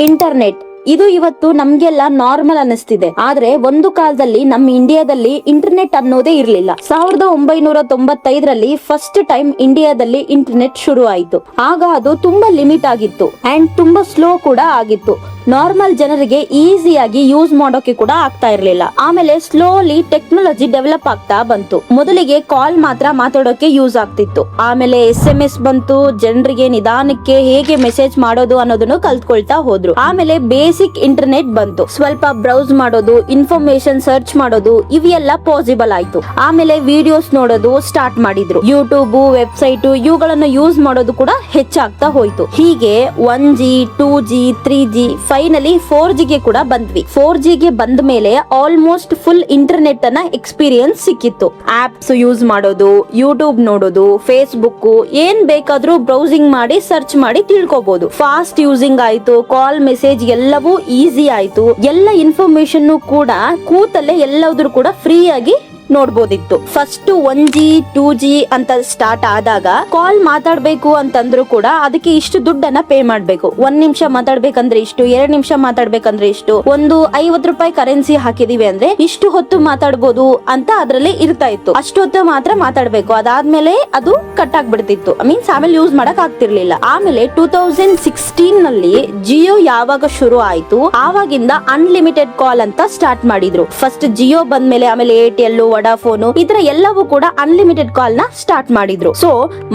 Internet ಇದು ಇವತ್ತು ನಮ್ಗೆಲ್ಲ ನಾರ್ಮಲ್ ಅನಿಸ್ತಿದೆ. ಆದ್ರೆ ಒಂದು ಕಾಲದಲ್ಲಿ ನಮ್ಮ ಇಂಡಿಯಾದಲ್ಲಿ ಇಂಟರ್ನೆಟ್ ಅನ್ನೋದೇ ಇರ್ಲಿಲ್ಲ. 1995ರಲ್ಲಿ ಫಸ್ಟ್ ಟೈಮ್ ಇಂಡಿಯಾದಲ್ಲಿ ಇಂಟರ್ನೆಟ್ ಶುರು ಆಯ್ತು. ಆಗ ಅದು ತುಂಬಾ ಲಿಮಿಟ್ ಆಗಿತ್ತು ಅಂಡ್ ತುಂಬಾ ಸ್ಲೋ ಕೂಡ ಆಗಿತ್ತು. ನಾರ್ಮಲ್ ಜನರಿಗೆ ಈಸಿಯಾಗಿ ಯೂಸ್ ಮಾಡೋಕೆ ಕೂಡ ಆಗ್ತಾ ಇರ್ಲಿಲ್ಲ. ಆಮೇಲೆ ಸ್ಲೋಲಿ ಟೆಕ್ನಾಲಜಿ ಡೆವಲಪ್ ಆಗ್ತಾ ಬಂತು. ಮೊದಲಿಗೆ ಕಾಲ್ ಮಾತ್ರ ಮಾತಾಡೋಕೆ ಯೂಸ್ ಆಗ್ತಿತ್ತು. ಆಮೇಲೆ SMS ಬಂತು. ಜನರಿಗೆ ನಿಧಾನಕ್ಕೆ ಹೇಗೆ ಮೆಸೇಜ್ ಮಾಡೋದು ಅನ್ನೋದನ್ನು ಕಲ್ತ್ಕೊಳ್ತಾ ಹೋದ್ರು. ಆಮೇಲೆ ಬೇಸಿಕ್ ಇಂಟರ್ನೆಟ್ ಬಂತು. ಸ್ವಲ್ಪ ಬ್ರೌಸ್ ಮಾಡೋದು, ಇನ್ಫಾರ್ಮೇಶನ್ ಸರ್ಚ್ ಮಾಡೋದು ಇವೆಲ್ಲ ಪಾಸಿಬಲ್ ಆಯ್ತು. ಆಮೇಲೆ ವಿಡಿಯೋಸ್ ನೋಡೋದು ಸ್ಟಾರ್ಟ್ ಮಾಡಿದ್ರು. ಯೂಟ್ಯೂಬ್, ವೆಬ್ಸೈಟ್ ಇವುಗಳನ್ನ ಯೂಸ್ ಮಾಡೋದು ಕೂಡ ಹೆಚ್ಚಾಗ್ತಾ ಹೋಯ್ತು. ಹೀಗೆ 1G 2G 3G finally 4G ಗೆ ಕೂಡ ಬಂದ್ವಿ. 4G ಗೆ ಬಂದ ಮೇಲೆ ಆಲ್ಮೋಸ್ಟ್ ಫುಲ್ ಇಂಟರ್ನೆಟ್ ಅನ್ನ ಎಕ್ಸ್ಪೀರಿಯನ್ಸ್ ಸಿಕ್ಕಿತ್ತು. ಆಪ್ಸ್ ಯೂಸ್ ಮಾಡೋದು, ಯೂಟ್ಯೂಬ್ ನೋಡೋದು, ಫೇಸ್ಬುಕ್ ಏನ್ ಬೇಕಾದ್ರೂ ಬ್ರೌಸಿಂಗ್ ಮಾಡಿ ಸರ್ಚ್ ಮಾಡಿ ತಿಳ್ಕೊಬಹುದು. ಫಾಸ್ಟ್ ಯೂಸಿಂಗ್ ಆಯ್ತು. ಕಾಲ್, ಮೆಸೇಜ್ ಎಲ್ಲವೂ ಈಸಿ ಆಯ್ತು. ಎಲ್ಲ ಇನ್ಫಾರ್ಮೇಶನ್ ಕೂಡ ಕೂತಲ್ಲೇ ಎಲ್ಲಾದ್ರೂ ಕೂಡ ಫ್ರೀ ಆಗಿ ನೋಡ್ಬೋದಿತ್ತು. ಫಸ್ಟ್ 1G 2G ಅಂತ ಸ್ಟಾರ್ಟ್ ಆದಾಗ ಕಾಲ್ ಮಾತಾಡ್ಬೇಕು ಅಂತಂದ್ರು ಕೂಡ ಅದಕ್ಕೆ ಇಷ್ಟು ದುಡ್ಡನ್ನ ಪೇ ಮಾಡ್ಬೇಕು. 1 ನಿಮಿಷ ಮಾತಾಡ್ಬೇಕಂದ್ರೆ ಇಷ್ಟು, 2 ನಿಮಿಷ ಮಾತಾಡ್ಬೇಕಂದ್ರೆ ಇಷ್ಟು, ಒಂದು 50 ರೂಪಾಯಿ ಕರೆನ್ಸಿ ಹಾಕಿದೀವಿ ಅಂದ್ರೆ ಇಷ್ಟು ಹೊತ್ತು ಮಾತಾಡ್ಬೋದು ಅಂತ ಅದ್ರಲ್ಲಿ ಇರ್ತಾ ಇತ್ತು. ಅಷ್ಟು ಹೊತ್ತು ಮಾತ್ರ ಮಾತಾಡ್ಬೇಕು. ಅದಾದ್ಮೇಲೆ ಅದು ಕಟ್ ಆಗ್ಬಿಡ್ತಿತ್ತು. ಮೀನ್ಸ್ ಆಮೇಲೆ ಯೂಸ್ ಮಾಡಕ್ ಆಗ್ತಿರ್ಲಿಲ್ಲ. ಆಮೇಲೆ 2016 ನಲ್ಲಿ ಜಿಯೋ ಯಾವಾಗ ಶುರು ಆಯ್ತು ಆವಾಗಿಂದ ಅನ್ಲಿಮಿಟೆಡ್ ಕಾಲ್ ಅಂತ ಸ್ಟಾರ್ಟ್ ಮಾಡಿದ್ರು. ಫಸ್ಟ್ ಜಿಯೋ ಬಂದ್ಮೇಲೆ ಆಮೇಲೆ ಏರ್ಟೆಲ್, ವಡಾಫೋನ್ ಈ ತರ ಎಲ್ಲವೂ ಕೂಡ ಅನ್ಲಿಮಿಟೆಡ್ ಕಾಲ್ ನ ಸ್ಟಾರ್ಟ್ ಮಾಡಿದ್ರು. ಸೊ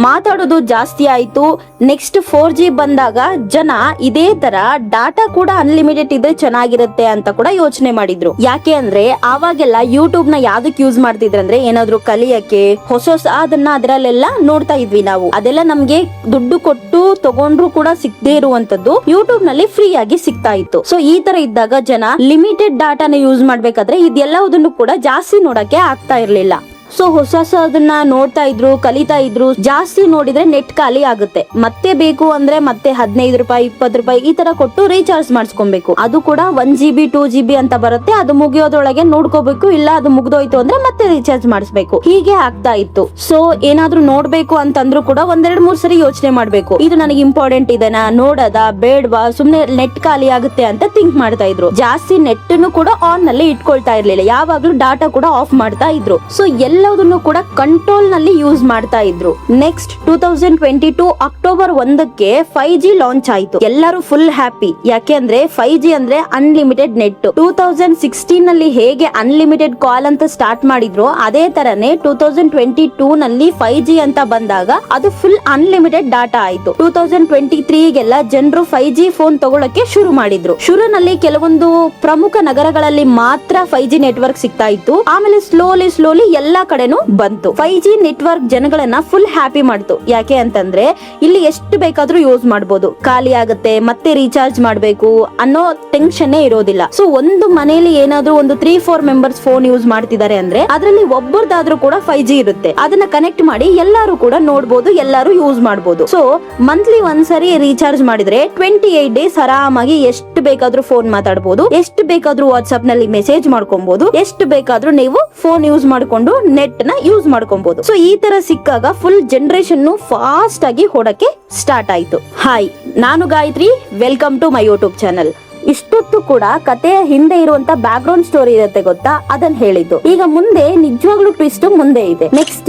ಮಾತಾಡೋದು ಜಾಸ್ತಿ ಆಯ್ತು. ನೆಕ್ಸ್ಟ್ 4G ಬಂದಾಗ ಜನ ಇದೇ ತರ ಡಾಟಾ ಕೂಡ ಅನ್ಲಿಮಿಟೆಡ್ ಇದ್ರೆ ಚೆನ್ನಾಗಿರುತ್ತೆ ಅಂತ ಕೂಡ ಯೋಚನೆ ಮಾಡಿದ್ರು. ಯಾಕೆ ಅಂದ್ರೆ ಆವಾಗೆಲ್ಲ ಯೂಟ್ಯೂಬ್ ನ ಯಾವ್ದಕ್ ಯೂಸ್ ಮಾಡ್ತಿದ್ರು ಅಂದ್ರೆ ಏನಾದ್ರು ಕಲಿಯಕ್ಕೆ, ಹೊಸ ಅದನ್ನ ಅದರಲ್ಲೆಲ್ಲ ನೋಡ್ತಾ ಇದ್ವಿ ನಾವು. ಅದೆಲ್ಲ ನಮ್ಗೆ ದುಡ್ಡು ಕೊಟ್ಟು ತಗೊಂಡ್ರು ಕೂಡ ಸಿಗದೆ ಇರುವಂತದ್ದು ಯೂಟ್ಯೂಬ್ ನಲ್ಲಿ ಫ್ರೀ ಆಗಿ ಸಿಗ್ತಾ ಇತ್ತು. ಸೊ ಈ ತರ ಇದ್ದಾಗ ಜನ ಲಿಮಿಟೆಡ್ ಡಾಟಾನ ಯೂಸ್ ಮಾಡ್ಬೇಕಾದ್ರೆ ಇದೆಲ್ಲದನ್ನು ಕೂಡ ಜಾಸ್ತಿ ನೋಡಕ್ಕೆ ಆಗ್ತಾ ಇರ್ಲಿಲ್ಲ. ಸೊ ಹೊಸದನ್ನ ನೋಡ್ತಾ ಇದ್ರು, ಕಲಿತಾ ಇದ್ರು. ಜಾಸ್ತಿ ನೋಡಿದ್ರೆ ನೆಟ್ ಖಾಲಿ ಆಗುತ್ತೆ. ಮತ್ತೆ ಬೇಕು ಅಂದ್ರೆ ಮತ್ತೆ 15 ರೂಪಾಯಿ 20 ರೂಪಾಯಿ ಈ ತರ ಕೊಟ್ಟು ರೀಚಾರ್ಜ್ ಮಾಡಿಸ್ಕೊಬೇಕು. ಅದು ಕೂಡ 1GB 2GB ಅಂತ ಬರುತ್ತೆ. ಅದು ಮುಗಿಯೋದ್ರೊಳಗೆ ನೋಡ್ಕೋಬೇಕು. ಇಲ್ಲ ಅದು ಮುಗ್ದೋಯ್ತು ಅಂದ್ರೆ ಮತ್ತೆ ರೀಚಾರ್ಜ್ ಮಾಡಿಸ್ಬೇಕು. ಹೀಗೆ ಆಗ್ತಾ ಇತ್ತು. ಸೊ ಏನಾದ್ರೂ ನೋಡ್ಬೇಕು ಅಂತಂದ್ರು ಕೂಡ 1-2-3 ಸರಿ ಯೋಚನೆ ಮಾಡ್ಬೇಕು. ಇದು ನನಗೆ ಇಂಪಾರ್ಟೆಂಟ್ ಇದೆನಾ, ನೋಡದ ಬೇಡವಾ, ಸುಮ್ನೆ ನೆಟ್ ಖಾಲಿ ಆಗುತ್ತೆ ಅಂತ ಥಿಂಕ್ ಮಾಡ್ತಾ ಇದ್ರು. ಜಾಸ್ತಿ ನೆಟ್ ಕೂಡ ಆನ್ ನಲ್ಲಿ ಇಟ್ಕೊಳ್ತಾ ಇರ್ಲಿಲ್ಲ. ಯಾವಾಗ್ಲೂ ಡಾಟಾ ಕೂಡ ಆಫ್ ಮಾಡ್ತಾ ಇದ್ರು. ಸೊ ಎಲ್ಲದನ್ನು ಕೂಡ ಕಂಟ್ರೋಲ್ ನಲ್ಲಿ ಯೂಸ್ ಮಾಡ್ತಾ ಇದ್ರು. ನೆಕ್ಸ್ಟ್ 2022 ಅಕ್ಟೋಬರ್ 1ಕ್ಕೆ 5G ಲಾಂಚ್ ಆಯ್ತು. ಎಲ್ಲರೂ ಫುಲ್ ಹ್ಯಾಪಿ. ಯಾಕೆ ಅಂದ್ರೆ 5G ಅಂದ್ರೆ ಅನ್ಲಿಮಿಟೆಡ್ ನೆಟ್. 2016 ನಲ್ಲಿ ಹೇಗೆ ಅನ್ಲಿಮಿಟೆಡ್ ಕಾಲ್ ಅಂತ ಸ್ಟಾರ್ಟ್ ಮಾಡಿದ್ರು ಅದೇ ತರನೇ 2022 ನಲ್ಲಿ 5G ಅಂತ ಬಂದಾಗ ಅದು ಫುಲ್ ಅನ್ಲಿಮಿಟೆಡ್ ಡಾಟಾ ಆಯ್ತು. 2023ಗೆಲ್ಲ ಜನರು 5G ಫೋನ್ ತಗೊಳಕ್ಕೆ ಶುರು ಮಾಡಿದ್ರು. ಶುರುನಲ್ಲಿ ಕೆಲವೊಂದು ಪ್ರಮುಖ ನಗರಗಳಲ್ಲಿ ಮಾತ್ರ 5G ನೆಟ್ವರ್ಕ್ ಸಿಗ್ತಾ ಇತ್ತು. ಆಮೇಲೆ ಸ್ಲೋಲಿ ಎಲ್ಲಾ ಕಡೆನೂ ಬಂತು. 5G ನೆಟ್ವರ್ಕ್ ಜನಗಳನ್ನ ಫುಲ್ ಹ್ಯಾಪಿ ಮಾಡ್ತು. ಯಾಕೆ ಅಂತಂದ್ರೆ ಇಲ್ಲಿ ಎಷ್ಟು ಬೇಕಾದ್ರೂ ಯೂಸ್ ಮಾಡಬಹುದು. ಖಾಲಿ ಆಗುತ್ತೆ, ಮತ್ತೆ ರೀಚಾರ್ಜ್ ಮಾಡ್ಬೇಕು ಅನ್ನೋ ಟೆನ್ಷನ್ ಇರೋದಿಲ್ಲ. ಸೊ ಒಂದು ಮನೆಯಲ್ಲಿ ಏನಾದ್ರೂ ಒಂದು 3-4 ಮೆಂಬರ್ಸ್ ಫೋನ್ ಯೂಸ್ ಮಾಡ್ತಿದ್ದಾರೆ ಅಂದ್ರೆ ಅದರಲ್ಲಿ ಒಬ್ಬರದಾದ್ರೂ ಕೂಡ 5G ಇರುತ್ತೆ. ಅದನ್ನ ಕನೆಕ್ಟ್ ಮಾಡಿ ಎಲ್ಲರೂ ಕೂಡ ನೋಡ್ಬೋದು, ಎಲ್ಲರೂ ಯೂಸ್ ಮಾಡಬಹುದು. ಸೊ ಮಂತ್ಲಿ ಒಂದ್ಸರಿ ರೀಚಾರ್ಜ್ ಮಾಡಿದ್ರೆ 28 ಡೇಸ್ ಆರಾಮಾಗಿ ಎಷ್ಟು ಬೇಕಾದ್ರೂ ಫೋನ್ ಮಾತಾಡಬಹುದು, ಎಷ್ಟು ಬೇಕಾದ್ರೂ ವಾಟ್ಸ್ಆಪ್ ನಲ್ಲಿ ಮೆಸೇಜ್ ಮಾಡ್ಕೊಬಹುದು, ಎಷ್ಟು ಬೇಕಾದ್ರೂ ನೀವು ಫೋನ್ ಯೂಸ್ ಮಾಡ್ಕೊಂಡು ನೆಟ್ ನ ಯೂಸ್ ಮಾಡ್ಕೊಬಹುದು. ಸೊ ಈ ತರ ಸಿಕ್ಕಾಗ ಫುಲ್ ಜನರೇಷನ್ ಫಾಸ್ಟ್ ಆಗಿ ಹೊಡಕ್ಕೆ ಸ್ಟಾರ್ಟ್ ಆಯ್ತು. ಹಾಯ್, ನಾನು Gayathri. Welcome to my YouTube channel. ಇಷ್ಟೊತ್ತು ಕೂಡ ಕಥೆಯ ಹಿಂದೆ ಇರುವಂತ ಬ್ಯಾಕ್ ಗ್ರೌಂಡ್ ಸ್ಟೋರಿ ಇರುತ್ತೆ ಗೊತ್ತಾ, ಅದನ್ನ ಹೇಳಿದ್ದು. ಈಗ ಮುಂದೆ ನಿಜವಾಗ್ಲೂ ಟ್ವಿಸ್ಟ್ ಮುಂದೆ ಇದೆ. ನೆಕ್ಸ್ಟ್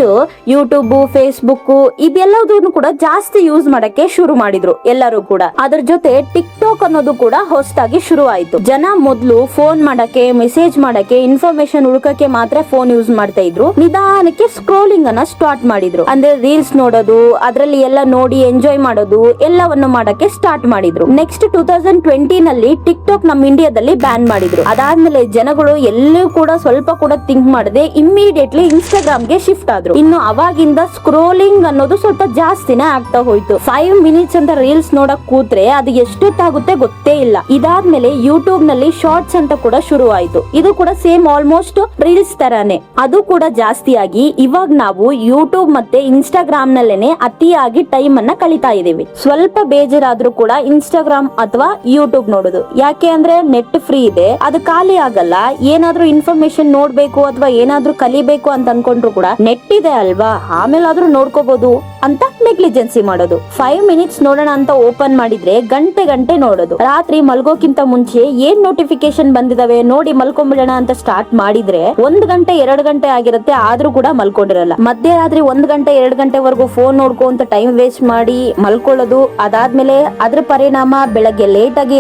ಯೂಟ್ಯೂಬ್, ಫೇಸ್ಬುಕ್ ಇದೆಲ್ಲದನ್ನು ಕೂಡ ಜಾಸ್ತಿ ಯೂಸ್ ಮಾಡಕ್ಕೆ ಶುರು ಮಾಡಿದ್ರು ಎಲ್ಲರೂ ಕೂಡ. ಅದ್ರ ಜೊತೆ ಟಿಕ್ ಟಾಕ್ ಅನ್ನೋದು ಕೂಡ ಹೊಸದಾಗಿ ಶುರು ಆಯ್ತು. ಜನ ಮೊದ್ಲು ಫೋನ್ ಮಾಡಕ್ಕೆ, ಮೆಸೇಜ್ ಮಾಡಕ್ಕೆ, ಇನ್ಫಾರ್ಮೇಶನ್ ಹುಡುಕಕ್ಕೆ ಮಾತ್ರ ಫೋನ್ ಯೂಸ್ ಮಾಡ್ತಾ ಇದ್ರು. ನಿಧಾನಕ್ಕೆ ಸ್ಕ್ರೋಲಿಂಗ್ ಅನ್ನ ಸ್ಟಾರ್ಟ್ ಮಾಡಿದ್ರು. ಅಂದ್ರೆ ರೀಲ್ಸ್ ನೋಡೋದು, ಅದ್ರಲ್ಲಿ ಎಲ್ಲ ನೋಡಿ ಎಂಜಾಯ್ ಮಾಡೋದು ಎಲ್ಲವನ್ನು ಮಾಡಕ್ಕೆ ಸ್ಟಾರ್ಟ್ ಮಾಡಿದ್ರು. ನೆಕ್ಸ್ಟ್ 2020 ನಲ್ಲಿ ಟಿಕ್ ಟಾಕ್ ನಮ್ಮ ಇಂಡಿಯಾದಲ್ಲಿ ಬ್ಯಾನ್ ಮಾಡಿದ್ರು. ಅದಾದ್ಮೇಲೆ ಜನಗಳು ಎಲ್ಲೂ ಕೂಡ ಸ್ವಲ್ಪ ಕೂಡ ಥಿಂಕ್ ಮಾಡದೆ ಇಮಿಡಿಯೇಟ್ಲಿ ಇನ್ಸ್ಟಾಗ್ರಾಮ್ ಗೆ ಶಿಫ್ಟ್ ಆದ್ರು. ಇನ್ನು ಅವಾಗಿಂದ ಸ್ಕ್ರೋಲಿಂಗ್ ಅನ್ನೋದು ಸ್ವಲ್ಪ ಜಾಸ್ತಿನೇ ಆಗ್ತಾ ಹೋಯ್ತು. 5 ಮಿನಿಟ್ಸ್ ಅಂತ ರೀಲ್ಸ್ ನೋಡಕ್ ಕೂತ್ರೆ ಅದು ಎಷ್ಟೊತ್ತಾಗುತ್ತೆ ಗೊತ್ತೇ ಇಲ್ಲ. ಇದಾದ್ಮೇಲೆ ಯೂಟ್ಯೂಬ್ ನಲ್ಲಿ ಶಾರ್ಟ್ಸ್ ಅಂತ ಕೂಡ ಶುರು ಆಯ್ತು. ಇದು ಕೂಡ ಸೇಮ್ ಆಲ್ಮೋಸ್ಟ್ ರೀಲ್ಸ್ ತರಾನೇ. ಅದು ಕೂಡ ಜಾಸ್ತಿ ಆಗಿ ಇವಾಗ ನಾವು ಯೂಟ್ಯೂಬ್ ಮತ್ತೆ ಇನ್ಸ್ಟಾಗ್ರಾಮ್ ನಲ್ಲೇನೆ ಅತಿಯಾಗಿ ಟೈಮ್ ಅನ್ನ ಕಳಿತಾ ಇದೀವಿ. ಸ್ವಲ್ಪ ಬೇಜಾರಾದ್ರೂ ಕೂಡ ಇನ್ಸ್ಟಾಗ್ರಾಮ್ ಅಥವಾ ಯೂಟ್ಯೂಬ್ ನೋಡೋದು. ಯಾಕೆ ಅಂದ್ರೆ ನೆಟ್ ಫ್ರೀ ಇದೆ, ಅದು ಖಾಲಿ ಆಗಲ್ಲ. ಏನಾದ್ರೂ ಇನ್ಫಾರ್ಮೇಶನ್ ನೋಡ್ಬೇಕು ಅಥವಾ ಏನಾದ್ರೂ ಕಲಿಬೇಕು ಅಂತ ಅನ್ಕೊಂಡ್ರು ಕೂಡ ನೆಟ್ ಎಷ್ಟಿದೆ ಅಲ್ವಾ, ಆಮೇಲಾದ್ರೂ ನೋಡ್ಕೋಬಹುದು ಅಂತ ನೆಗ್ಲಿಜೆನ್ಸಿ ಮಾಡೋದು. 5 ಮಿನಿಟ್ಸ್ ನೋಡೋಣ ಅಂತ ಓಪನ್ ಮಾಡಿದ್ರೆ ಗಂಟೆ ನೋಡೋದು. ರಾತ್ರಿ ಮಲ್ಗೋಕ್ಕಿಂತ ಮುಂಚೆ ಏನ್ ನೋಟಿಫಿಕೇಶನ್ ಬಂದಿದಾವೆ ನೋಡಿ ಮಲ್ಕೊಂಡ್ಬಿಡೋಣ ಅಂತ ಸ್ಟಾರ್ಟ್ ಮಾಡಿದ್ರೆ 1 ಗಂಟೆ 2 ಗಂಟೆ ಆಗಿರುತ್ತೆ, ಆದ್ರೂ ಕೂಡ ಮಲ್ಕೊಂಡಿರಲ್ಲ. ಮಧ್ಯರಾತ್ರಿ 1 ಗಂಟೆ 2 ಗಂಟೆವರೆಗೂ ಫೋನ್ ನೋಡ್ಕೊಂತ ಟೈಮ್ ವೇಸ್ಟ್ ಮಾಡಿ ಮಲ್ಕೊಳ್ಳೋದು. ಅದಾದ್ಮೇಲೆ ಅದ್ರ ಪರಿಣಾಮ ಬೆಳಗ್ಗೆ ಲೇಟ್ ಆಗಿ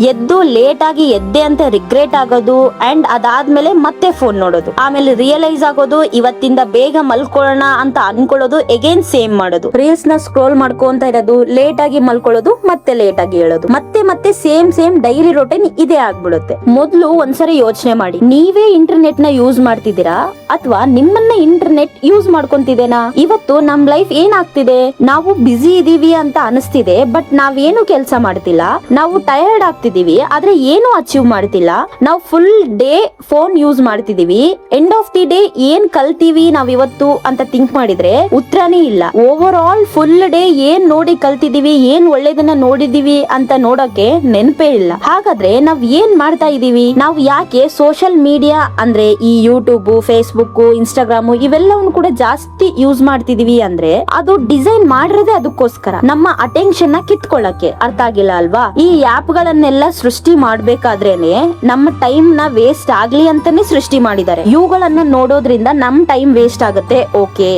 ಎದ್ದು ಲೇಟ್ ಆಗಿ ಎದ್ದೆ ಅಂತ ರಿಗ್ರೆಟ್ ಆಗೋದು. ಅಂಡ್ ಅದಾದ್ಮೇಲೆ ಮತ್ತೆ ಫೋನ್ ನೋಡೋದು. ಆಮೇಲೆ ರಿಯಲೈಸ್ ಆಗೋದು ಇವತ್ತಿಂದ ಬೇಗ ಮಲ್ಕೊಳ್ಳೋಣ ಅಂತ ಅನ್ಕೊಳ್ಳೋದು, ಎಗೇನ್ ಸೇಮ್ ಮಾಡೋದು. ರೀಲ್ಸ್ ನ ಸ್ಕ್ರೋಲ್ ಮಾಡ್ಕೊಂತ ಇರೋದು, ಲೇಟ್ ಆಗಿ ಮಲ್ಕೊಳ್ಳೋದು, ಮತ್ತೆ ಲೇಟ್ ಆಗಿ ಹೇಳೋದು, ಮತ್ತೆ ಸೇಮ್ ಡೈಲಿ ರೊಟೀನ್ ಇದೇ ಆಗ್ಬಿಡುತ್ತೆ. ಮೊದ್ಲು ಒಂದ್ಸರಿ ಯೋಚನೆ ಮಾಡಿ, ನೀವೇ ಇಂಟರ್ನೆಟ್ ನ ಯೂಸ್ ಮಾಡ್ತಿದ್ದೀರಾ ಅಥವಾ ನಿಮ್ಮನ್ನ ಇಂಟರ್ನೆಟ್ ಯೂಸ್ ಮಾಡ್ಕೊಂತಿದೇನಾ? ಇವತ್ತು ನಮ್ ಲೈಫ್ ಏನಾಗ್ತಿದೆ, ನಾವು ಬಿಸಿ ಇದೀವಿ ಅಂತ ಅನಿಸ್ತಿದೆ, ಬಟ್ ನಾವೇನು ಕೆಲಸ ಮಾಡ್ತಿಲ್ಲ. ನಾವು ಟಯರ್ಡ್ ಆಗ್ತಿದೀವಿ, ಆದ್ರೆ ಏನು ಅಚೀವ್ ಮಾಡ್ತಿಲ್ಲ. ನಾವು ಫುಲ್ ಡೇ ಫೋನ್ ಯೂಸ್ ಮಾಡ್ತಿದೀವಿ. ಎಂಡ್ ಆಫ್ ದಿ ಡೇ ಏನ್ ಕಲ್ತೀವಿ ನಾವ್ ಇವತ್ತು ಅಂತ ಥಿಂಕ್ ಮಾಡಿದ್ರೆ ಉತ್ತರನೇ ಇಲ್ಲ. ಓವರ್ ಆಲ್ ಫುಲ್ ಡೇ ಏನ್ ನೋಡಿ ಕಲ್ತಿದೀವಿ, ಏನ್ ಒಳ್ಳೇದನ್ನ ನೋಡಿದೀವಿ ಅಂತ ನೋಡಕ್ಕೆ ನೆನಪೇ ಇಲ್ಲ. ಹಾಗಾದ್ರೆ ನಾವ್ ಏನ್ ಮಾಡ್ತಾ ಇದೀವಿ? ನಾವು ಯಾಕೆ ಸೋಷಿಯಲ್ ಮೀಡಿಯಾ ಅಂದ್ರೆ ಈ ಯೂಟ್ಯೂಬ್, ಫೇಸ್ಬುಕ್, ಇನ್ಸ್ಟಾಗ್ರಾಮ್ ಇವೆಲ್ಲವನ್ನು ಕೂಡ ಜಾಸ್ತಿ ಯೂಸ್ ಮಾಡ್ತಿದೀವಿ ಅಂದ್ರೆ ಅದು ಡಿಸೈನ್ ಮಾಡಿರೋದೇ ಅದಕ್ಕೋಸ್ಕರ, ನಮ್ಮ ಅಟೆನ್ಷನ್ ನ ಕಿತ್ಕೊಳ್ಳಕ್ಕೆ. ಅರ್ಥ ಆಗಿಲ್ಲ ಅಲ್ವಾ? ಈ ಆಪ್ ಗಳನ್ನೆಲ್ಲ ಸೃಷ್ಟಿ ಮಾಡ್ಬೇಕಾದ್ರೇನೆ ನಮ್ಮ ಟೈಮ್ ನ ವೇಸ್ಟ್ ಆಗ್ಲಿ ಅಂತಾನೆ ಸೃಷ್ಟಿ ಮಾಡಿದ್ದಾರೆ. ಇವುಗಳನ್ನ ನೋಡೋದ್ರಿಂದ ನಮ್ ಟೈಮ್ ವೇಸ್ಟ್ ಆಗುತ್ತೆ, ಓಕೆ.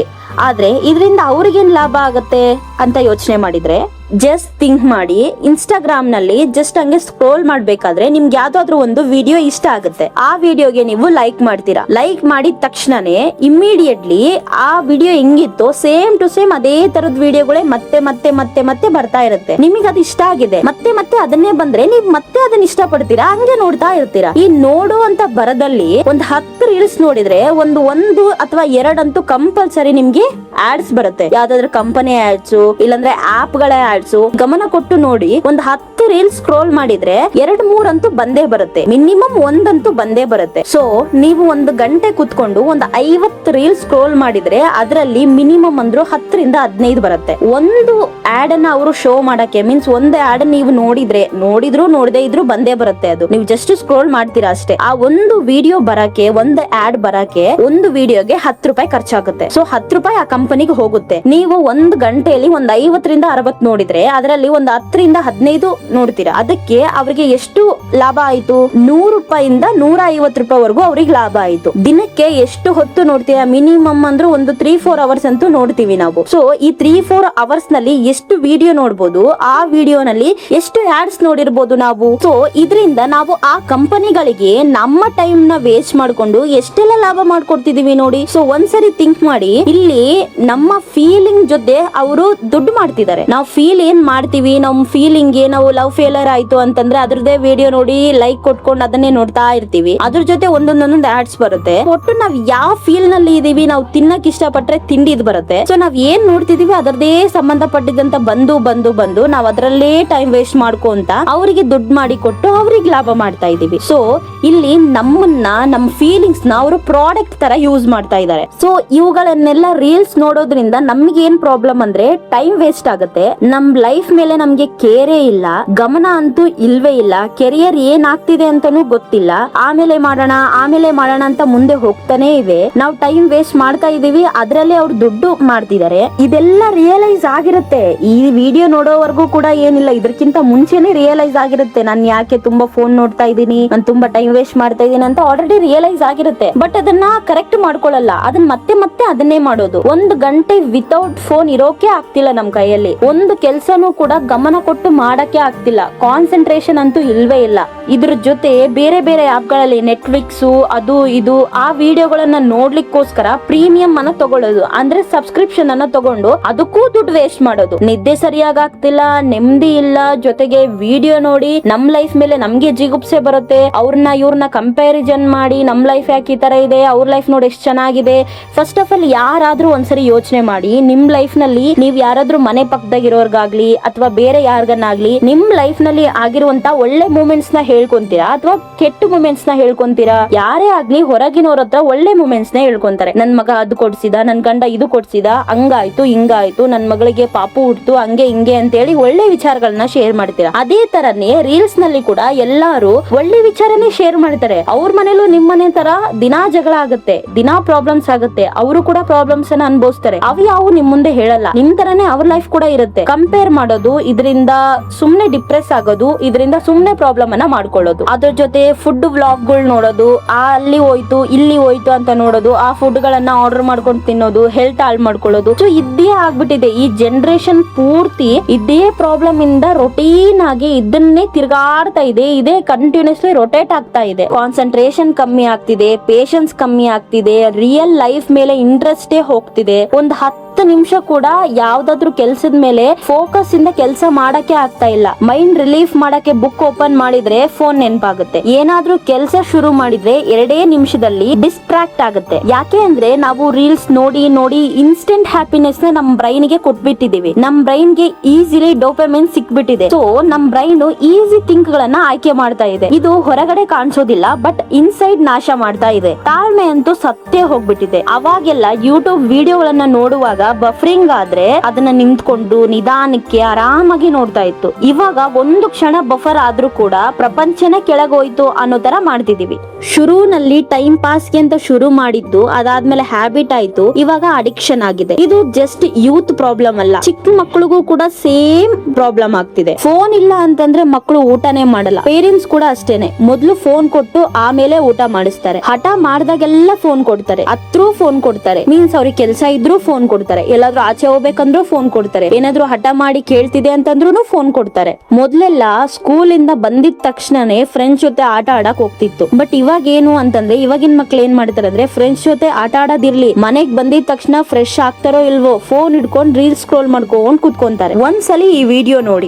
ಆದ್ರೆ ಇದರಿಂದ ಅವ್ರಿಗೇನ್ ಲಾಭ ಆಗತ್ತೆ ಅಂತ ಯೋಚನೆ ಮಾಡಿದ್ರೆ ಜಸ್ಟ್ ಥಿಂಕ್ ಮಾಡಿ. ಇನ್ಸ್ಟಾಗ್ರಾಮ್ ನಲ್ಲಿ ಜಸ್ಟ್ ಹಂಗೆ ಸ್ಕ್ರೋಲ್ ಮಾಡ್ಬೇಕಾದ್ರೆ ನಿಮ್ಗೆ ಯಾವ್ದಾದ್ರು ಒಂದು ವಿಡಿಯೋ ಇಷ್ಟ ಆಗುತ್ತೆ, ಆ ವಿಡಿಯೋಗೆ ನೀವು ಲೈಕ್ ಮಾಡ್ತೀರಾ. ಲೈಕ್ ಮಾಡಿದ ತಕ್ಷಣನೇ ಇಮಿಡಿಯೇಟ್ಲಿ ಆ ವಿಡಿಯೋ ಹೆಂಗಿತ್ತು ಸೇಮ್ ಟು ಸೇಮ್ ಅದೇ ತರದ ವಿಡಿಯೋಗಳೇ ಮತ್ತೆ ಬರ್ತಾ ಇರುತ್ತೆ. ನಿಮಗೆ ಅದು ಇಷ್ಟ ಆಗಿದೆ, ಮತ್ತೆ ಅದನ್ನೇ ಬಂದ್ರೆ ನೀವು ಮತ್ತೆ ಅದನ್ನ ಇಷ್ಟ ಪಡ್ತೀರಾ, ಹಂಗೆ ನೋಡ್ತಾ ಇರ್ತೀರಾ. ಈ ನೋಡುವಂತ ಬರದಲ್ಲಿ ಒಂದು 10 ರೀಲ್ಸ್ ನೋಡಿದ್ರೆ ಒಂದು ಅಥವಾ 2 ಅಂತೂ ಕಂಪಲ್ಸರಿ ನಿಮ್ಗೆ ಆಡ್ಸ್ ಬರುತ್ತೆ. ಯಾವ್ದಾದ್ರು ಕಂಪನಿ ಆಡ್ಸ್, ಇಲ್ಲಾಂದ್ರೆ ಆಪ್ ಗಳ ಆಡ್ಸ್. ಗಮನ ಕೊಟ್ಟು ನೋಡಿ, ಒಂದು 10 ರೀಲ್ಸ್ ಸ್ಕ್ರೋಲ್ ಮಾಡಿದ್ರೆ 2-3 ಅಂತೂ ಬಂದೇ ಬರುತ್ತೆ, ಮಿನಿಮಮ್ 1 ಅಂತೂ ಬಂದೇ ಬರುತ್ತೆ. ಸೊ ನೀವು 1 ಗಂಟೆ ಕುತ್ಕೊಂಡು ಒಂದು 50 ರೀಲ್ಸ್ ಸ್ಕ್ರೋಲ್ ಮಾಡಿದ್ರೆ ಅದರಲ್ಲಿ ಮಿನಿಮಮ್ ಅಂದ್ರೂ 10ರಿಂದ 15 ಬರುತ್ತೆ. ಒಂದು ಆಡ್ ಅನ್ನ ಅವರು ಶೋ ಮಾಡಕ್ಕೆ, ಮೀನ್ಸ್ ಒಂದು ಆಡ್ ನೀವು ನೋಡಿದ್ರು ನೋಡದೇ ಇದ್ರು ಬಂದೇ ಬರುತ್ತೆ. ಅದು ನೀವು ಜಸ್ಟ್ ಸ್ಕ್ರೋಲ್ ಮಾಡ್ತೀರಾ ಅಷ್ಟೇ. ಆ ಒಂದು ವಿಡಿಯೋ ಬರಕ್ಕೆ, ಒಂದು ಆಡ್ ಬರಕ್ಕೆ ಒಂದು ವಿಡಿಯೋಗೆ 10 ರೂಪಾಯಿ ಖರ್ಚಾಗುತ್ತೆ. ಸೊ 10 ರೂಪಾಯಿ ಆ ಕಂಪನಿಗೆ ಹೋಗುತ್ತೆ. ನೀವು 1 ಗಂಟೆಯಲ್ಲಿ ಒಂದು 50ರಿಂದ 60 ನೋಡಿದ್ರೆ ಅದರಲ್ಲಿ ಒಂದು 10ರಿಂದ 15 ನೋಡ್ತೀರಾ. ಅದಕ್ಕೆ ಅವ್ರಿಗೆ ಎಷ್ಟು ಲಾಭ ಆಯ್ತು? 100 ರೂಪಾಯಿಂದ 150 ರೂಪಾಯಿವರೆಗೂ ಅವ್ರಿಗೆ ಲಾಭ ಆಯ್ತು. ದಿನಕ್ಕೆ ಎಷ್ಟು ಹೊತ್ತು ನೋಡ್ತೀರಾ? ಮಿನಿಮಮ್ ಅಂದ್ರೆ ಒಂದು 3-4 ಅವರ್ಸ್ ಅಂತೂ ನೋಡ್ತೀವಿ ನಾವು. ಸೊ ಈ 3-4 ಅವರ್ಸ್ ನಲ್ಲಿ ಎಷ್ಟು ವಿಡಿಯೋ ನೋಡ್ಬೋದು, ಆ ವಿಡಿಯೋನಲ್ಲಿ ಎಷ್ಟು ಆಡ್ಸ್ ನೋಡಿರ್ಬೋದು ನಾವು. ಸೊ ಇದರಿಂದ ನಾವು ಆ ಕಂಪನಿಗಳಿಗೆ ನಮ್ಮ ಟೈಮ್ ನ ವೇಸ್ಟ್ ಮಾಡ್ಕೊಂಡು ಎಷ್ಟೆಲ್ಲ ಲಾಭ ಮಾಡ್ಕೊಡ್ತಿದೀವಿ ನೋಡಿ. ಸೊ ಒಂದ್ಸರಿ ಥಿಂಕ್ ಮಾಡಿ, ಇಲ್ಲಿ ನಮ್ಮ ಫೀಲಿಂಗ್ ಜೊತೆ ಅವರು ದುಡ್ಡು ಮಾಡ್ತಿದ್ದಾರೆ. ನಾವು ಫೀಲ್ ಏನ್ ಮಾಡ್ತೀವಿ, ನಮ್ ಫೀಲಿಂಗ್ ನಾವು ಲವ್ ಫೇಲರ್ ಆಯ್ತು ಅಂತಂದ್ರೆ ಅದ್ರದೇ ವಿಡಿಯೋ ನೋಡಿ ಲೈಕ್ ಕೊಟ್ಕೊಂಡು ಅದನ್ನೇ ನೋಡ್ತಾ ಇರ್ತೀವಿ. ಅದ್ರ ಜೊತೆ ಒಂದೊಂದೊಂದೊಂದು ಆಡ್ಸ್ ಬರುತ್ತೆ. ಒಟ್ಟು ನಾವ್ ಯಾವ ಫೀಲ್ ನಲ್ಲಿ ಇದೀವಿ, ನಾವು ತಿನ್ನಕ್ ಇಷ್ಟಪಟ್ರೆ ತಿಂಡಿದ್ ಬರುತ್ತೆ. ಸೊ ನಾವ್ ಏನ್ ನೋಡ್ತಿದೀವಿ ಅದರದೇ ಸಂಬಂಧಪಟ್ಟಿದಂತ ಬಂದು ನಾವ್ ಅದ್ರಲ್ಲೇ ಟೈಮ್ ವೇಸ್ಟ್ ಮಾಡ್ಕೊಂತ ಅವರಿಗೆ ದುಡ್ಡು ಮಾಡಿ ಕೊಟ್ಟು ಅವ್ರಿಗೆ ಲಾಭ ಮಾಡ್ತಾ ಇದೀವಿ. ಸೊ ಇಲ್ಲಿ ನಮ್ಮ ಫೀಲಿಂಗ್ಸ್ ನ ಅವರು ಪ್ರಾಡಕ್ಟ್ ತರ ಯೂಸ್ ಮಾಡ್ತಾ ಇದ್ದಾರೆ. ಸೊ ಇವುಗಳನ್ನೆಲ್ಲ ರೀಲ್ಸ್ ನೋಡೋದ್ರಿಂದ ನಮ್ಗೆ ಏನ್ ಪ್ರಾಬ್ಲಮ್ ಅಂದ್ರೆ ಟೈಮ್ ವೇಸ್ಟ್ ಆಗುತ್ತೆ. ನಮ್ ಲೈಫ್ ಮೇಲೆ ನಮ್ಗೆ ಕೇರೇ ಇಲ್ಲ, ಗಮನ ಅಂತೂ ಇಲ್ವೇ ಇಲ್ಲ. ಕೆರಿಯರ್ ಏನ್ ಆಗ್ತಿದೆ ಅಂತಾನೂ ಗೊತ್ತಿಲ್ಲ. ಆಮೇಲೆ ಮಾಡೋಣ ಅಂತ ಮುಂದೆ ಹೋಗ್ತಾನೆ ಇವೆ. ನಾವು ಟೈಮ್ ವೇಸ್ಟ್ ಮಾಡ್ತಾ ಇದೀವಿ, ಅದ್ರಲ್ಲೇ ಅವ್ರು ದುಡ್ಡು ಮಾಡ್ತಿದ್ದಾರೆ. ಇದೆಲ್ಲ ರಿಯಲೈಸ್ ಆಗಿರುತ್ತೆ. ಈ ವಿಡಿಯೋ ನೋಡೋವರೆಗೂ ಕೂಡ ಏನಿಲ್ಲ, ಇದಕ್ಕಿಂತ ಮುಂಚೆನೆ ರಿಯಲೈಸ್ ಆಗಿರುತ್ತೆ. ನಾನು ಯಾಕೆ ತುಂಬಾ ಫೋನ್ ನೋಡ್ತಾ ಇದ್ದೀನಿ, ನಾನು ತುಂಬಾ ಟೈಮ್ ವೇಸ್ಟ್ ಮಾಡ್ತಾ ಇದ್ದೀನಿ ಅಂತ ಆಲ್ರೆಡಿ ರಿಯಲೈಸ್ ಆಗಿರುತ್ತೆ. ಬಟ್ ಅದನ್ನ ಕರೆಕ್ಟ್ ಮಾಡ್ಕೊಳ್ಳಲ್ಲ, ಅದನ್ನ ಮತ್ತೆ ಅದನ್ನೇ ಮಾಡೋದು. 1 ಗಂಟೆ ವಿತೌಟ್ ಫೋನ್ ಇರೋಕೆ ಆಗ್ತಿಲ್ಲ ನಮ್ ಕೈಯಲ್ಲಿ. ಒಂದು ಕೆಲ್ಸನೂ ಕೂಡ ಗಮನ ಕೊಟ್ಟು ಮಾಡಕ್ಕೆ ಆಗ್ತಿಲ್ಲ. ಕಾನ್ಸಂಟ್ರೇಷನ್ ಅಂತೂ ಇಲ್ವೇ ಇಲ್ಲ. ಇದ್ರ ಜೊತೆ ಬೇರೆ ಆಪ್ ಗಳಲ್ಲಿ ನೆಟ್ಫ್ಲಿಕ್ಸ್ ಅದು ಇದು ಆ ವಿಡಿಯೋಗಳನ್ನ ನೋಡ್ಲಿಕ್ಕೋಸ್ಕರ ಪ್ರೀಮಿಯಂ ಅನ್ನ ತಗೊಳ್ಳೋದು, ಅಂದ್ರೆ ಸಬ್ಸ್ಕ್ರಿಪ್ಷನ್ ಅನ್ನ ತಗೊಂಡು ಅದಕ್ಕೂ ದುಡ್ಡು ವೇಸ್ಟ್ ಮಾಡೋದು. ನಿದ್ದೆ ಸರಿಯಾಗಿ ಆಗ್ತಿಲ್ಲ, ನೆಮ್ಮದಿ ಇಲ್ಲ, ಜೊತೆಗೆ ವಿಡಿಯೋ ನೋಡಿ ನಮ್ ಲೈಫ್ ಮೇಲೆ ನಮ್ಗೆ ಜಿಗುಪ್ಸೆ ಬರುತ್ತೆ. ಇವ್ರನ್ನ ಕಂಪ್ಯಾರಿಸನ್ ಮಾಡಿ ನಮ್ ಲೈಫ್ ಯಾಕೆ ಈ ತರ ಇದೆ, ಅವ್ರ ಲೈಫ್ ನೋಡಿ ಎಷ್ಟು ಚೆನ್ನಾಗಿದೆ. ಫಸ್ಟ್ ಆಫ್ ಆಲ್ ಯಾರಾದ್ರೂ ಒಂದ್ಸರಿ ಯೋಚನೆ ಮಾಡಿ, ನಿಮ್ ಲೈಫ್ ನಲ್ಲಿ ನೀವ್ ಯಾರಾದ್ರೂ ಮನೆ ಪಕ್ಕದಾಗಿರೋರ್ಗಾಗ್ಲಿ ಅಥವಾ ಬೇರೆ ಯಾರಿಗನ್ನಾಗ್ಲಿ ನಿಮ್ ಲೈಫ್ ನಲ್ಲಿ ಆಗಿರುವಂತ ಒಳ್ಳೆ ಮೂಮೆಂಟ್ಸ್ ನ ಹೇಳ್ಕೊಂತೀರಾ ಅಥವಾ ಕೆಟ್ಟ ಮೂಮೆಂಟ್ಸ್ ನ ಹೇಳ್ಕೊಂತೀರಾ? ಯಾರೇ ಆಗ್ಲಿ ಹೊರಗಿನವ್ರ ಹತ್ರ ಒಳ್ಳೆ ಮೂಮೆಂಟ್ಸ್ ನ ಹೇಳ್ಕೊಂತಾರೆ. ನನ್ ಮಗ ಅದು ಕೊಡ್ಸಿದ, ನನ್ ಗಂಡ ಇದು ಕೊಡ್ಸಿದ, ಹಂಗಾಯ್ತು ಹಿಂಗಾಯ್ತು, ನನ್ ಮಗಳಿಗೆ ಪಾಪು ಹುಡ್ತು, ಹಂಗೆ ಹಿಂಗೆ ಅಂತ ಹೇಳಿ ಒಳ್ಳೆ ವಿಚಾರಗಳನ್ನ ಶೇರ್ ಮಾಡ್ತೀರಾ. ಅದೇ ತರನೇ ರೀಲ್ಸ್ ನಲ್ಲಿ ಕೂಡ ಎಲ್ಲಾರು ಒಳ್ಳೆ ವಿಚಾರನೇ ಶೇರ್ ಮಾಡ್ತಾರೆ. ಅವ್ರ ಮನೇಲೂ ನಿಮ್ ಮನೆ ತರ ದಿನಾ ಜಗಳ ಆಗುತ್ತೆ, ದಿನಾ ಪ್ರಾಬ್ಲಮ್ಸ್ ಆಗುತ್ತೆ, ಅವರು ಕೂಡ ಪ್ರಾಬ್ಲಮ್ಸ್ ಅನ್ನ ಅನುಭವಿಸ್ತಾರೆ. ಅವು ಯಾವ ನಿಮ್ ಮುಂದೆ ಹೇಳಲ್ಲ. ನಿಮ್ ತರನೇ ಅವ್ರ ಲೈಫ್ ಕೂಡ ಇರುತ್ತೆ. ಕಂಪೇರ್ ಮಾಡೋದು, ಇದರಿಂದ ಸುಮ್ನೆ ಡಿಪ್ರೆಸ್ ಆಗೋದು, ಇದರಿಂದ ಸುಮ್ನೆ ಪ್ರಾಬ್ಲಮ್ ಅನ್ನ ಮಾಡ್ಕೊಳ್ಳೋದು. ಅದ್ರ ಜೊತೆ ಫುಡ್ ವ್ಲಾಗ್ ಗಳು ನೋಡೋದು, ಅಲ್ಲಿ ಹೋಯ್ತು ಇಲ್ಲಿ ಹೋಯ್ತು ಅಂತ ನೋಡೋದು, ಆ ಫುಡ್ ಗಳನ್ನ ಆರ್ಡರ್ ಮಾಡ್ಕೊಂಡು ತಿನ್ನೋದು, ಹೆಲ್ತ್ ಹಾಳು ಮಾಡ್ಕೊಳ್ಳೋದು. ಸೊ ಇದೇ ಆಗ್ಬಿಟ್ಟಿದೆ ಈ ಜನರೇಷನ್ ಪೂರ್ತಿ. ಇದೇ ಪ್ರಾಬ್ಲಮ್ ಇಂದ ರೊಟೀನ್ ಆಗಿ ಇದನ್ನೇ ತಿರ್ಗಾಡ್ತಾ ಇದೆ. ಇದೇ ಕಂಟಿನ್ಯೂಸ್ಲಿ ರೊಟೇಟ್ ಆಗ್ತಾ ಇದೆ. ಕಾನ್ಸಂಟ್ರೇಷನ್ ಕಮ್ಮಿ ಆಗ್ತಿದೆ, ಪೇಷನ್ಸ್ ಕಮ್ಮಿ ಆಗ್ತಿದೆ, ರಿಯಲ್ ಲೈಫ್ ಮೇಲೆ ಇಂಟ್ರೆಸ್ಟೇ ಹೋಗ್ತಿದೆ. ಒಂದ್ 10 ನಿಮಿಷ ಕೂಡ ಯಾವ್ದಾದ್ರು ಕೆಲ್ಸದ ಮೇಲೆ ಫೋಕಸ್ ಇಂದ ಕೆಲಸ ಮಾಡಕ್ಕೆ ಆಗ್ತಾ ಇಲ್ಲ. ಮೈಂಡ್ ರಿಲೀಫ್ ಮಾಡಕ್ಕೆ ಬುಕ್ ಓಪನ್ ಮಾಡಿದ್ರೆ ಫೋನ್ ನೆನಪಾಗುತ್ತೆ. ಏನಾದ್ರೂ ಕೆಲಸ ಶುರು ಮಾಡಿದ್ರೆ 2 ನಿಮಿಷದಲ್ಲಿ ಡಿಸ್ಟ್ರಾಕ್ಟ್ ಆಗುತ್ತೆ. ಯಾಕೆ ಅಂದ್ರೆ ನಾವು ರೀಲ್ಸ್ ನೋಡಿ ನೋಡಿ ಇನ್ಸ್ಟೆಂಟ್ ಹ್ಯಾಪಿನೆಸ್ ನ ನಮ್ ಬ್ರೈನ್ ಗೆ ಕೊಟ್ಬಿಟ್ಟಿದೀವಿ. ನಮ್ ಬ್ರೈನ್ ಗೆ ಈಸಿಲಿ ಡೋಪಮೈನ್ ಸಿಕ್ಬಿಟ್ಟಿದೆ. ಸೊ ನಮ್ ಬ್ರೈನ್ ಈಸಿ ಥಿಂಕ್ ಗಳನ್ನ ಆಯ್ಕೆ ಮಾಡ್ತಾ ಇದೆ. ಇದು ಹೊರಗಡೆ ಕಾಣಿಸೋದಿಲ್ಲ, ಬಟ್ ಇನ್ಸೈಡ್ ನಾಶ ಮಾಡ್ತಾ ಇದೆ. ತಾಳ್ಮೆ ಅಂತೂ ಸತ್ತೇ ಹೋಗ್ಬಿಟ್ಟಿದೆ. ಅವಾಗೆಲ್ಲ ಯೂಟ್ಯೂಬ್ ವಿಡಿಯೋಗಳನ್ನ ನೋಡುವಾಗ ಬಫರಿಂಗ್ ಆದ್ರೆ ಅದನ್ನ ನಿಂತ್ಕೊಂಡು ನಿಧಾನಕ್ಕೆ ಆರಾಮಾಗಿ ನೋಡ್ತಾ ಇತ್ತು. ಇವಾಗ ಒಂದು ಕ್ಷಣ ಬಫರ್ ಆದ್ರೂ ಕೂಡ ಪ್ರಪಂಚನೇ ಕೆಳಗೋಯ್ತು ಅನ್ನೋ ತರ ಮಾಡ್ತಿದೀವಿ. ಶುರುನಲ್ಲಿ ಟೈಮ್ ಪಾಸ್ಗೆ ಅಂತ ಶುರು ಮಾಡಿದ್ದು ಅದಾದ್ಮೇಲೆ ಹ್ಯಾಬಿಟ್ ಆಯ್ತು, ಇವಾಗ ಅಡಿಕ್ಷನ್ ಆಗಿದೆ. ಇದು ಜಸ್ಟ್ ಯೂತ್ ಪ್ರಾಬ್ಲಮ್ ಅಲ್ಲ, ಚಿಕ್ಕ ಮಕ್ಕಳಿಗೂ ಕೂಡ ಸೇಮ್ ಪ್ರಾಬ್ಲಮ್ ಆಗ್ತಿದೆ. ಫೋನ್ ಇಲ್ಲ ಅಂತಂದ್ರೆ ಮಕ್ಕಳು ಊಟನೇ ಮಾಡಲ್ಲ. ಪೇರೆಂಟ್ಸ್ ಕೂಡ ಅಷ್ಟೇನೆ, ಮೊದ್ಲು ಫೋನ್ ಕೊಟ್ಟು ಆಮೇಲೆ ಊಟ ಮಾಡಿಸ್ತಾರೆ. ಹಠ ಮಾಡ್ದಾಗೆಲ್ಲ ಫೋನ್ ಕೊಡ್ತಾರೆ, ಹತ್ರೂ ಫೋನ್ ಕೊಡ್ತಾರೆ. ಮೀನ್ಸ್ ಅವ್ರಿಗೆ ಕೆಲಸ ಇದ್ರೂ ಫೋನ್ ಕೊಡ್ತಾರೆ, ಎಲ್ಲಾದ್ರೂ ಆಚೆ ಹೋಗ್ಬೇಕಂದ್ರೂ ಫೋನ್ ಕೊಡ್ತಾರೆ, ಏನಾದ್ರೂ ಹಠ ಮಾಡಿ ಕೇಳ್ತಿದೆ ಅಂತಂದ್ರೂ ಫೋನ್ ಕೊಡ್ತಾರೆ. ಮೊದ್ಲೆಲ್ಲ ಸ್ಕೂಲ್ ಇಂದ ಬಂದಿದ ತಕ್ಷಣನೇ ಫ್ರೆಂಡ್ಸ್ ಜೊತೆ ಆಟ ಆಡಕ್ ಹೋಗ್ತಿತ್ತು. ಬಟ್ ಇವಾಗ ಏನು ಅಂತಂದ್ರೆ ಇವಾಗಿನ ಮಕ್ಳು ಏನ್ ಮಾಡ್ತಾರೆ ಅಂದ್ರೆ ಫ್ರೆಂಡ್ಸ್ ಜೊತೆ ಆಟ ಆಡೋದಿರ್ಲಿ, ಮನೆಗ್ ಬಂದಿದ ತಕ್ಷಣ ಫ್ರೆಶ್ ಆಗ್ತಾರೋ ಇಲ್ವೋ ಫೋನ್ ಹಿಡ್ಕೊಂಡ್ ರೀಲ್ಸ್ ಸ್ಕ್ರೋಲ್ ಮಾಡ್ಕೊಂಡ್ ಕುತ್ಕೊಂತಾರೆ. ಒಂದ್ಸಲಿ ಈ ವಿಡಿಯೋ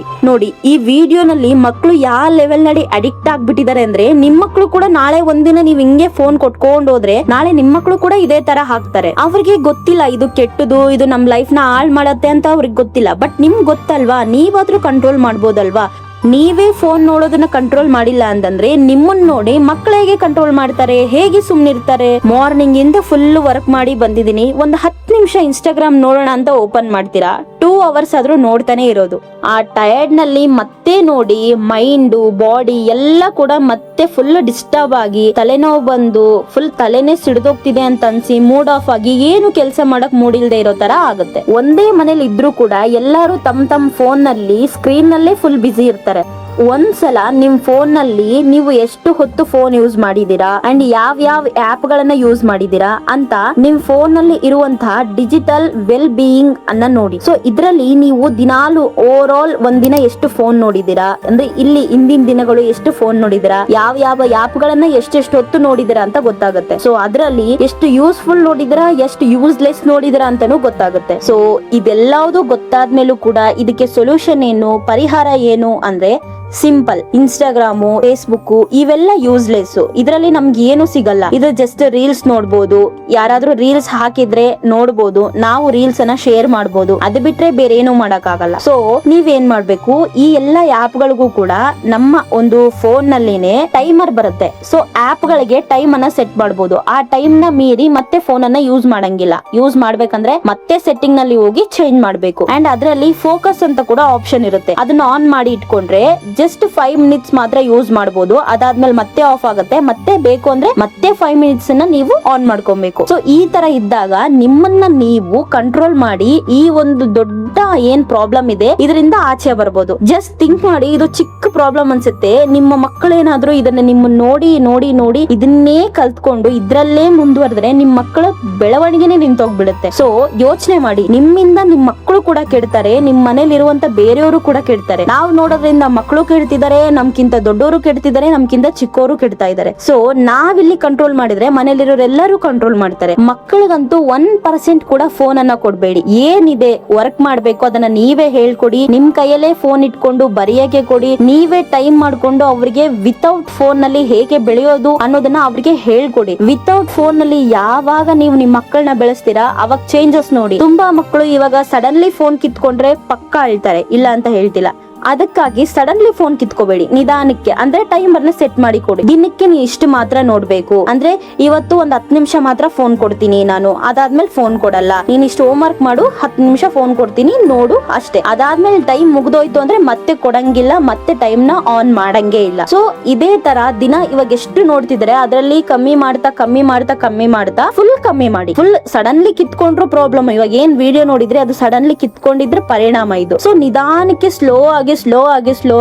ನೋಡಿ ಈ ವಿಡಿಯೋನಲ್ಲಿ ಮಕ್ಳು ಯಾವ ಲೆವೆಲ್ ನಲ್ಲಿ ಅಡಿಕ್ಟ್ ಆಗ್ಬಿಟ್ಟಿದ್ದಾರೆ ಅಂದ್ರೆ ನಿಮ್ ಮಕ್ಳು ಕೂಡ ನಾಳೆ ಒಂದಿನ ನೀವ್ ಹಿಂಗೆ ಫೋನ್ ಕೊಟ್ಕೊಂಡ್ ಹೋದ್ರೆ ನಾಳೆ ನಿಮ್ ಮಕ್ಳು ಕೂಡ ಇದೇ ತರ ಹಾಕ್ತಾರೆ. ಅವ್ರಿಗೆ ಗೊತ್ತಿಲ್ಲ ಇದು ಕೆಟ್ಟದು, ಇದು ನಮ್ ಲೈಫ್ ನ ಹಾಳ್ ಮಾಡತ್ತೆ ಅಂತ ಅವ್ರಿಗೆ ಗೊತ್ತಿಲ್ಲ. ಬಟ್ ನಿಮ್ಗೆ ಗೊತ್ತಲ್ವಾ, ನೀವಾದ್ರೂ ಕಂಟ್ರೋಲ್ ಮಾಡ್ಬೋದಲ್ವಾ. ನೀವೇ ಫೋನ್ ನೋಡೋದನ್ನ ಕಂಟ್ರೋಲ್ ಮಾಡಿಲ್ಲ ಅಂತಂದ್ರೆ ನಿಮ್ಮನ್ನ ನೋಡಿ ಮಕ್ಳು ಹೇಗೆ ಕಂಟ್ರೋಲ್ ಮಾಡ್ತಾರೆ, ಹೇಗೆ ಸುಮ್ನಿರ್ತಾರೆ? ಮಾರ್ನಿಂಗ್ ಇಂದ ಫುಲ್ ವರ್ಕ್ ಮಾಡಿ ಬಂದಿದೀನಿ, ಒಂದು 10 ನಿಮಿಷ ಇನ್ಸ್ಟಾಗ್ರಾಮ್ ನೋಡೋಣ ಅಂತ ಓಪನ್ ಮಾಡ್ತೀರಾ, 2 ಅವರ್ಸ್ ಆದ್ರೂ ನೋಡ್ತಾನೆ ಇರೋದು. ಆ ಟಯರ್ಡ್ ನಲ್ಲಿ ಮತ್ತೆ ನೋಡಿ ಮೈಂಡ್ ಬಾಡಿ ಎಲ್ಲ ಕೂಡ ಮತ್ತೆ ಫುಲ್ ಡಿಸ್ಟರ್ಬ್ ಆಗಿ ತಲೆನೋವು ಬಂದು ಫುಲ್ ತಲೆನೇ ಸಿಡ್ದೋಗ್ತಿದೆ ಅಂತ ಅನ್ಸಿ ಮೂಡ್ ಆಫ್ ಆಗಿ ಏನು ಕೆಲಸ ಮಾಡಕ್ ಮೂಡಿಲ್ದೆ ಇರೋ ತರ ಆಗುತ್ತೆ. ಒಂದೇ ಮನೇಲಿ ಇದ್ರೂ ಕೂಡ ಎಲ್ಲಾರು ತಮ್ಮ ಫೋನ್ ನಲ್ಲಿ ಸ್ಕ್ರೀನ್ ನಲ್ಲೇ ಫುಲ್ ಬಿಸಿ ಇರ್ತಾರೆ. ಒಂದ್ಸಲ ನಿಮ್ ಫೋನ್ ನಲ್ಲಿ ನೀವು ಎಷ್ಟು ಹೊತ್ತು ಫೋನ್ ಯೂಸ್ ಮಾಡಿದೀರಾ ಅಂಡ್ ಯಾವ ಆಪ್ ಗಳನ್ನ ಯೂಸ್ ಮಾಡಿದೀರಾ ಅಂತ ನಿಮ್ ಫೋನ್ ನಲ್ಲಿ ಇರುವಂತಹ ಡಿಜಿಟಲ್ ವೆಲ್ ಬೀಯಿಂಗ್ ಅನ್ನ ನೋಡಿ. ಸೊ ಇದ್ರಲ್ಲಿ ನೀವು ದಿನಾಲು ಓವರ್ ಆಲ್ ಒಂದಿನ ಎಷ್ಟು ಫೋನ್ ನೋಡಿದೀರಾ ಅಂದ್ರೆ ಇಲ್ಲಿ ಹಿಂದಿನ ದಿನಗಳು ಎಷ್ಟು ಫೋನ್ ನೋಡಿದೀರಾ, ಯಾವ ಆಪ್ ಗಳನ್ನ ಎಷ್ಟೆಷ್ಟು ಹೊತ್ತು ನೋಡಿದೀರಾ ಅಂತ ಗೊತ್ತಾಗುತ್ತೆ. ಸೊ ಅದ್ರಲ್ಲಿ ಎಷ್ಟು ಯೂಸ್ಫುಲ್ ನೋಡಿದೀರಾ, ಎಷ್ಟು ಯೂಸ್ಲೆಸ್ ನೋಡಿದೀರಾ ಅಂತಾನೂ ಗೊತ್ತಾಗುತ್ತೆ. ಸೊ ಇದೆಲ್ಲವುದು ಗೊತ್ತಾದ್ಮೇಲೂ ಕೂಡ ಇದಕ್ಕೆ ಸೊಲ್ಯೂಷನ್ ಏನು, ಪರಿಹಾರ ಏನು ಅಂದ್ರೆ ಸಿಂಪಲ್. ಇನ್ಸ್ಟಾಗ್ರಾಮು, ಫೇಸ್ಬುಕ್ ಇವೆಲ್ಲ ಯೂಸ್ಲೆಸ್. ಇದರಲ್ಲಿ ನಮ್ಗೆ ಏನು ಸಿಗಲ್ಲ. ಇದು ಜಸ್ಟ್ ರೀಲ್ಸ್ ನೋಡ್ಬೋದು, ಯಾರಾದ್ರೂ ರೀಲ್ಸ್ ಹಾಕಿದ್ರೆ ನೋಡ್ಬೋದು, ನಾವು ರೀಲ್ಸ್ ಅನ್ನ ಶೇರ್ ಮಾಡ್ಬೋದು, ಅದು ಬಿಟ್ರೆ ಬೇರೆ ಏನು ಮಾಡಕ್ ಆಗಲ್ಲ. ಸೊ ನೀವೇನ್ ಮಾಡ್ಬೇಕು, ಈ ಎಲ್ಲ ಆಪ್ ಗಳಿಗೂ ಕೂಡ ನಮ್ಮ ಒಂದು ಫೋನ್ ನಲ್ಲಿನೇ ಟೈಮರ್ ಬರುತ್ತೆ. ಸೊ ಆಪ್ ಗಳಿಗೆ ಟೈಮ್ ಅನ್ನ ಸೆಟ್ ಮಾಡ್ಬೋದು. ಆ ಟೈಮ್ ನ ಮೀರಿ ಮತ್ತೆ ಫೋನ್ ಅನ್ನ ಯೂಸ್ ಮಾಡಂಗಿಲ್ಲ. ಯೂಸ್ ಮಾಡ್ಬೇಕಂದ್ರೆ ಮತ್ತೆ ಸೆಟ್ಟಿಂಗ್ ನಲ್ಲಿ ಹೋಗಿ ಚೇಂಜ್ ಮಾಡ್ಬೇಕು. ಅಂಡ್ ಅದರಲ್ಲಿ ಫೋಕಸ್ ಅಂತ ಕೂಡ ಆಪ್ಷನ್ ಇರುತ್ತೆ, ಅದನ್ನ ಆನ್ ಮಾಡಿ ಇಟ್ಕೊಂಡ್ರೆ ಜಸ್ಟ್ 5 ಮಿನಿಟ್ಸ್ ಮಾತ್ರ ಯೂಸ್ ಮಾಡಬಹುದು. ಅದಾದ್ಮೇಲೆ ಮತ್ತೆ ಆಫ್ ಆಗುತ್ತೆ. ಮತ್ತೆ ಬೇಕು ಅಂದ್ರೆ ಮತ್ತೆ 5 ಮಿನಿಟ್ಸ್ ನೀವು ಆನ್ ಮಾಡ್ಕೊಬೇಕು. ಸೊ ಈ ತರ ಇದ್ದಾಗ ನಿಮ್ಮನ್ನ ನೀವು ಕಂಟ್ರೋಲ್ ಮಾಡಿ ಈ ಒಂದು ದೊಡ್ಡ ಏನ್ ಪ್ರಾಬ್ಲಮ್ ಇದೆ ಇದರಿಂದ ಆಚೆ ಬರ್ಬೋದು. ಜಸ್ಟ್ ಥಿಂಕ್ ಮಾಡಿ, ಇದು ಚಿಕ್ಕ ಪ್ರಾಬ್ಲಮ್ ಅನ್ಸುತ್ತೆ, ನಿಮ್ಮ ಮಕ್ಕಳೇನಾದ್ರೂ ಇದನ್ನ ನಿಮ್ಮ ನೋಡಿ ನೋಡಿ ನೋಡಿ ಇದನ್ನೇ ಕಲ್ತ್ಕೊಂಡು ಇದ್ರಲ್ಲೇ ಮುಂದುವರೆದ್ರೆ ನಿಮ್ ಮಕ್ಕಳ ಬೆಳವಣಿಗೆನೆ ನಿಂತೋಗ್ಬಿಡುತ್ತೆ. ಸೊ ಯೋಚನೆ ಮಾಡಿ, ನಿಮ್ಮಿಂದ ನಿಮ್ ಮಕ್ಕಳು ಕೂಡ ಕೆಡ್ತಾರೆ, ನಿಮ್ ಮನೇಲಿ ಇರುವಂತ ಬೇರೆಯವರು ಕೂಡ ಕೆಡ್ತಾರೆ. ನಾವು ನೋಡೋದ್ರಿಂದ ಮಕ್ಕಳು ಕೆಡ್ತಿದ್ದಾರೆ, ನಮ್ಕಿಂತ ದೊಡ್ಡವರು ಕೆಡ್ತಿದ್ದಾರೆ, ನಮ್ಕಿಂತ ಚಿಕ್ಕವರು ಕೆಡ್ತಾ ಇದ್ದಾರೆ. ಸೊ ನಾವಿಲ್ಲಿ ಕಂಟ್ರೋಲ್ ಮಾಡಿದ್ರೆ ಮನೇಲಿರೋರೆಲ್ಲರೂ ಕಂಟ್ರೋಲ್ ಮಾಡ್ತಾರೆ. ಮಕ್ಕಳಿಗಂತೂ 1% ಕೂಡ ಫೋನ್ ಅನ್ನ ಕೊಡ್ಬೇಡಿ. ಏನಿದೆ ವರ್ಕ್ ಮಾಡ್ಬೇಕು ಅದನ್ನ ನೀವೇ ಹೇಳ್ಕೊಡಿ. ನಿಮ್ ಕೈಯಲ್ಲೇ ಫೋನ್ ಇಟ್ಕೊಂಡು ಬರೆಯಕ್ಕೆ ಕೊಡಿ. ನೀವೇ ಟೈಮ್ ಮಾಡ್ಕೊಂಡು ಅವ್ರಿಗೆ ವಿತೌಟ್ ಫೋನ್ ನಲ್ಲಿ ಹೇಗೆ ಬೆಳೆಯೋದು ಅನ್ನೋದನ್ನ ಅವ್ರಿಗೆ ಹೇಳ್ಕೊಡಿ. ವಿತೌಟ್ ಫೋನ್ ನಲ್ಲಿ ಯಾವಾಗ ನೀವು ನಿಮ್ ಮಕ್ಕಳನ್ನ ಬೆಳೆಸ್ತೀರಾ ಅವಾಗ ಚೇಂಜಸ್ ನೋಡಿ. ತುಂಬಾ ಮಕ್ಕಳು ಇವಾಗ ಸಡನ್ಲಿ ಫೋನ್ ಕಿತ್ಕೊಂಡ್ರೆ ಪಕ್ಕಾ ಅಳ್ತಾರೆ, ಇಲ್ಲ ಅಂತ ಹೇಳ್ತಿಲ್ಲ. ಅದಕ್ಕಾಗಿ ಸಡನ್ಲಿ ಫೋನ್ ಕಿತ್ಕೋಬೇಡಿ, ನಿಧಾನಕ್ಕೆ ಅಂದ್ರೆ ಟೈಮರ್ ನ ಸೆಟ್ ಮಾಡಿ ಕೊಡಿ. ದಿನಕ್ಕೆ ನೀ ಇಷ್ಟು ಮಾತ್ರ ನೋಡ್ಬೇಕು ಅಂದ್ರೆ ಇವತ್ತು ಒಂದ್ 10 ನಿಮಿಷ ಮಾತ್ರ ಫೋನ್ ಕೊಡ್ತೀನಿ ನಾನು, ಅದಾದ್ಮೇಲೆ ಫೋನ್ ಕೊಡಲ್ಲ. ನೀನ್ ಇಷ್ಟು ಹೋಮ್ ವರ್ಕ್ ಮಾಡು, 10 ನಿಮಿಷ ಫೋನ್ ಕೊಡ್ತೀನಿ ನೋಡು ಅಷ್ಟೇ. ಅದಾದ್ಮೇಲೆ ಟೈಮ್ ಮುಗ್ದೋಯ್ತು ಅಂದ್ರೆ ಮತ್ತೆ ಕೊಡಂಗಿಲ್ಲ, ಮತ್ತೆ ಟೈಮ್ ನ ಆನ್ ಮಾಡಂಗೇ ಇಲ್ಲ. ಸೊ ಇದೇ ತರ ದಿನ ಇವಾಗ ಎಷ್ಟು ನೋಡ್ತಿದ್ರೆ ಅದರಲ್ಲಿ ಕಮ್ಮಿ ಮಾಡ್ತಾ ಫುಲ್ ಕಮ್ಮಿ ಮಾಡಿ. ಫುಲ್ ಸಡನ್ಲಿ ಕಿತ್ಕೊಂಡ್ರು ಪ್ರಾಬ್ಲಮ್. ಇವಾಗ ಏನ್ ವಿಡಿಯೋ ನೋಡಿದ್ರೆ ಅದು ಸಡನ್ಲಿ ಕಿತ್ಕೊಂಡಿದ್ರೆ ಪರಿಣಾಮ ಇದು. ಸೊ ನಿಧಾನಕ್ಕೆ ಸ್ಲೋ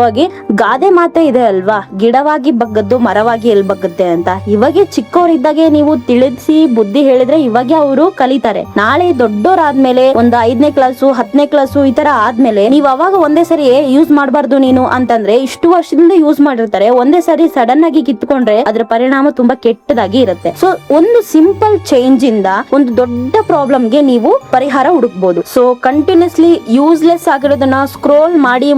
ಆಗಿ ಗಾದೆ ಮಾತೆ ಇದೆ ಅಲ್ವಾ, ಗಿಡವಾಗಿ ಬಗ್ಗದ್ದು ಮರವಾಗಿ ಎಲ್ ಬಗ್ಗುತ್ತೆ ಅಂತ. ಇವಾಗೆ ಚಿಕ್ಕವರಿದ್ದಾಗೆ ನೀವು ತಿಳಿಸಿ ಬುದ್ಧಿ ಹೇಳಿದ್ರೆ ಇವಾಗೆ ಅವರು ಕಲಿತಾರೆ. ನಾಳೆ ದೊಡ್ಡೋರಾದ್ಮೇಲೆ ಒಂದು 5ನೇ ಕ್ಲಾಸು 10ನೇ ಕ್ಲಾಸು ಈ ತರ ಆದ್ಮೇಲೆ ನೀವ್ ಅವಾಗ ಒಂದೇ ಸರಿ ಯೂಸ್ ಮಾಡಬಾರ್ದು ನೀನು ಅಂತಂದ್ರೆ ಇಷ್ಟು ವರ್ಷದಿಂದ ಯೂಸ್ ಮಾಡಿರ್ತಾರೆ. ಒಂದೇ ಸರಿ ಸಡನ್ ಆಗಿ ಕಿತ್ಕೊಂಡ್ರೆ ಅದ್ರ ಪರಿಣಾಮ ತುಂಬಾ ಕೆಟ್ಟದಾಗಿ ಇರುತ್ತೆ. ಸೊ ಒಂದು ಸಿಂಪಲ್ ಚೇಂಜ್ ಇಂದ ಒಂದು ದೊಡ್ಡ ಪ್ರಾಬ್ಲಮ್ಗೆ ನೀವು ಪರಿಹಾರ ಹುಡುಕ್ಬಹುದು. ಸೊ ಕಂಟಿನ್ಯೂಸ್ಲಿ ಯೂಸ್ಲೆಸ್ ಆಗಿರೋದನ್ನ ಸ್ಕ್ರೋಲ್ ಮಾಡಿ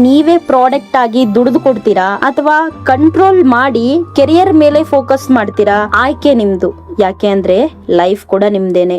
ನೀವೇ ಪ್ರಾಡಕ್ಟ್ ಆಗಿ ದುಡಿದು ಕೊಡ್ತೀರಾ ಅಥವಾ ಕಂಟ್ರೋಲ್ ಮಾಡಿ ಕೆರಿಯರ್ ಮೇಲೆ ಫೋಕಸ್ ಮಾಡ್ತೀರಾ? ಆಯ್ಕೆ ನಿಮ್ದು. ಯಾಕೆ ಅಂದ್ರೆ ಲೈಫ್ ಕೂಡ ನಿಮ್ದೇನೆ.